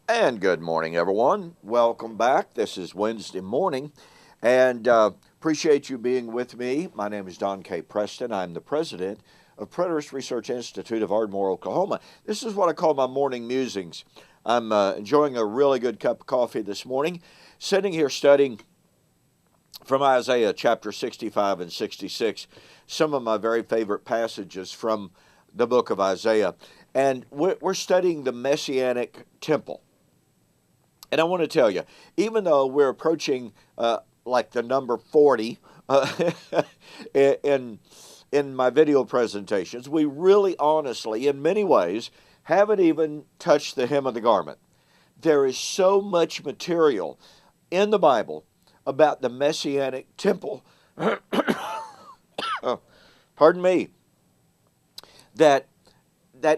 And good morning, everyone. Welcome back. This is Wednesday morning, and appreciate you being with me. My name is Don K. Preston. I'm the president of Preterist Research Institute of Ardmore, Oklahoma. This is what I call my morning musings. I'm enjoying a really good cup of coffee this morning, sitting here studying from Isaiah chapter 65 and 66, some of my very favorite passages from the book of Isaiah. And we're studying the Messianic Temple. And I want to tell you, even though we're approaching like the number 40 in my video presentations, we really honestly, in many ways, haven't even touched the hem of the garment. There is so much material in the Bible about the Messianic Temple, pardon me, that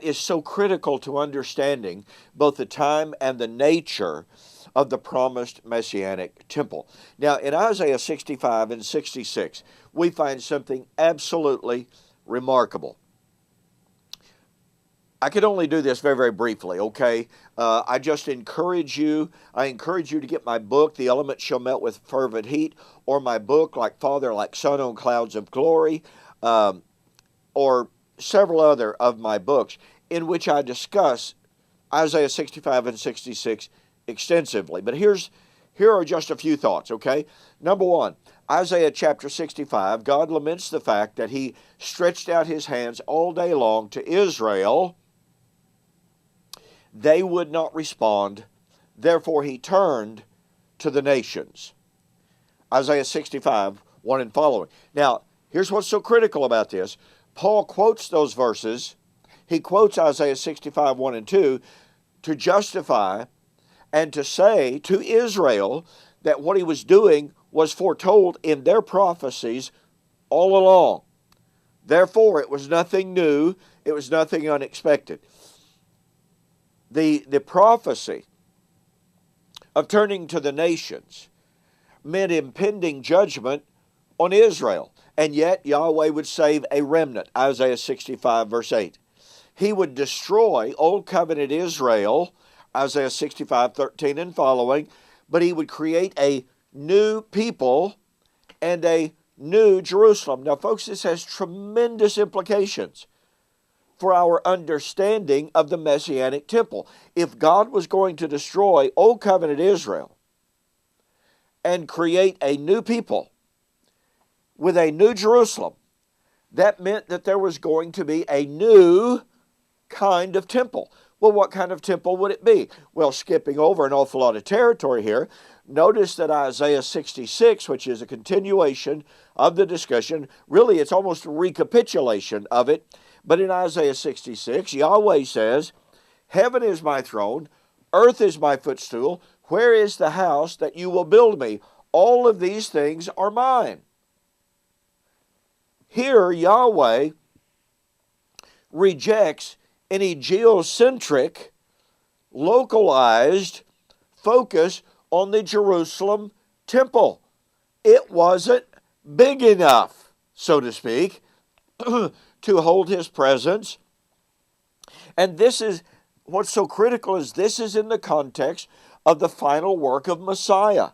is so critical to understanding both the time and the nature of the promised Messianic Temple. Now, in Isaiah 65 and 66, we find something absolutely remarkable. I could only do this very, very briefly, okay? I encourage you to get my book, The Elements Shall Melt with Fervent Heat, or my book, Like Father, Like Son on Clouds of Glory, or several other of my books in which I discuss Isaiah 65 and 66 extensively. But here are just a few thoughts, okay? Number one, Isaiah chapter 65, God laments the fact that he stretched out his hands all day long to Israel. They would not respond, therefore he turned to the nations. Isaiah 65, 1 and following. Now, here's what's so critical about this. Paul quotes those verses. He quotes Isaiah 65, 1 and 2 to justify and to say to Israel that what he was doing was foretold in their prophecies all along. Therefore, it was nothing new. It was nothing unexpected. The prophecy of turning to the nations meant impending judgment on Israel. And yet Yahweh would save a remnant, Isaiah 65, verse 8. He would destroy Old Covenant Israel, Isaiah 65, 13 and following, but he would create a new people and a new Jerusalem. Now, folks, this has tremendous implications for our understanding of the Messianic Temple. If God was going to destroy Old Covenant Israel and create a new people with a new Jerusalem, that meant that there was going to be a new kind of temple. Well, what kind of temple would it be? Well, skipping over an awful lot of territory here, notice that Isaiah 66, which is a continuation of the discussion, really it's almost a recapitulation of it, but in Isaiah 66, Yahweh says, "Heaven is my throne, earth is my footstool, where is the house that you will build me? All of these things are mine." Here, Yahweh rejects any geocentric, localized focus on the Jerusalem temple. It wasn't big enough, so to speak, to hold his presence. And this is what's so critical, is this is in the context of the final work of Messiah.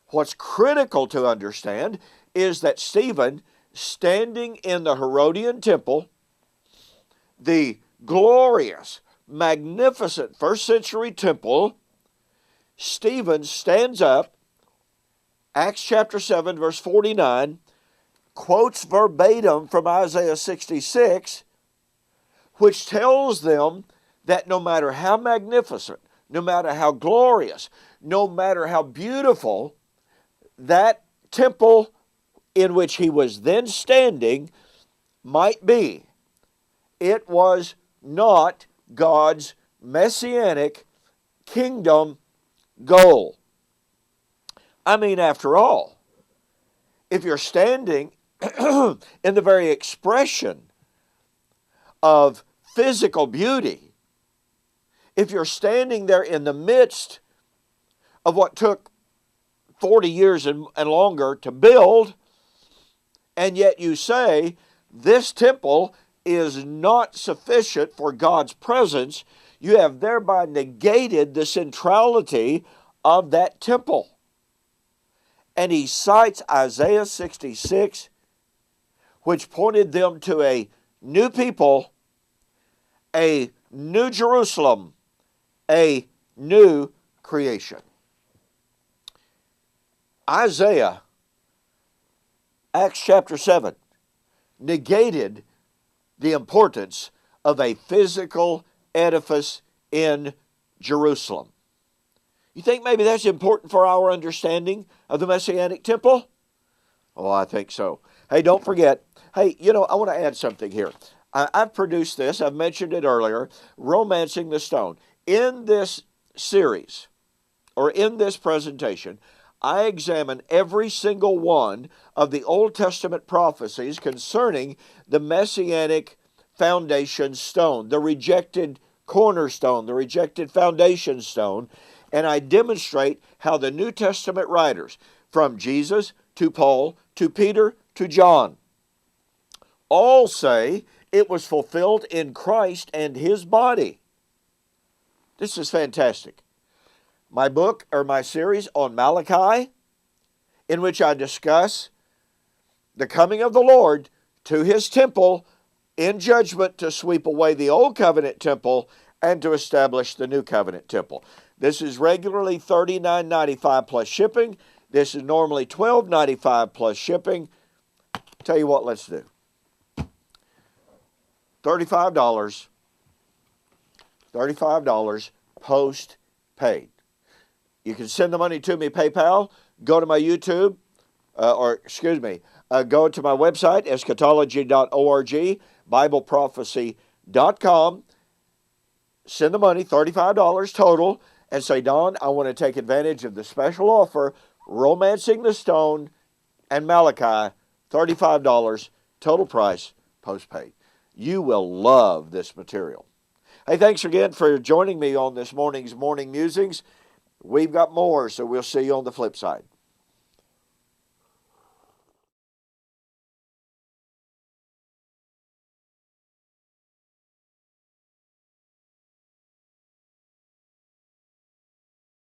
What's critical to understand is that Stephen, standing in the Herodian temple, the glorious, magnificent first century temple, Stephen stands up, Acts chapter 7, verse 49, quotes verbatim from Isaiah 66, which tells them that no matter how magnificent, no matter how glorious, no matter how beautiful that temple in which he was then standing might be, it was not God's messianic kingdom goal. I mean, after all, if you're standing in the very expression of physical beauty, if you're standing there in the midst of what took 40 years and longer to build, and yet you say this temple is not sufficient for God's presence, You have thereby negated the centrality of that temple. And he cites Isaiah 66, which pointed them to a new people, a new Jerusalem, a new creation. Isaiah, Acts chapter 7, negated the importance of a physical edifice in Jerusalem. You think maybe that's important for our understanding of the Messianic Temple? Oh, I think so. Hey, don't forget. Hey, I want to add something here. I've produced this. I've mentioned it earlier. Romancing the Stone. In this series, or in this presentation, I examine every single one of the Old Testament prophecies concerning the Messianic foundation stone, the rejected cornerstone, the rejected foundation stone, and I demonstrate how the New Testament writers, from Jesus to Paul to Peter to John, all say it was fulfilled in Christ and his body. This is fantastic. My book, or my series on Malachi, in which I discuss the coming of the Lord to his temple in judgment to sweep away the old covenant temple and to establish the new covenant temple. This is regularly $39.95 plus shipping. This is normally $12.95 plus shipping. Tell you what, let's do. $35 post-paid. You can send the money to me PayPal. Go to my YouTube, go to my website, eschatology.org, BibleProphecy.com. Send the money, $35 total, and say, Don, I want to take advantage of the special offer, Romancing the Stone and Malachi, $35 total price, post-paid. You will love this material. Hey, thanks again for joining me on this morning's Morning Musings. We've got more, so we'll see you on the flip side.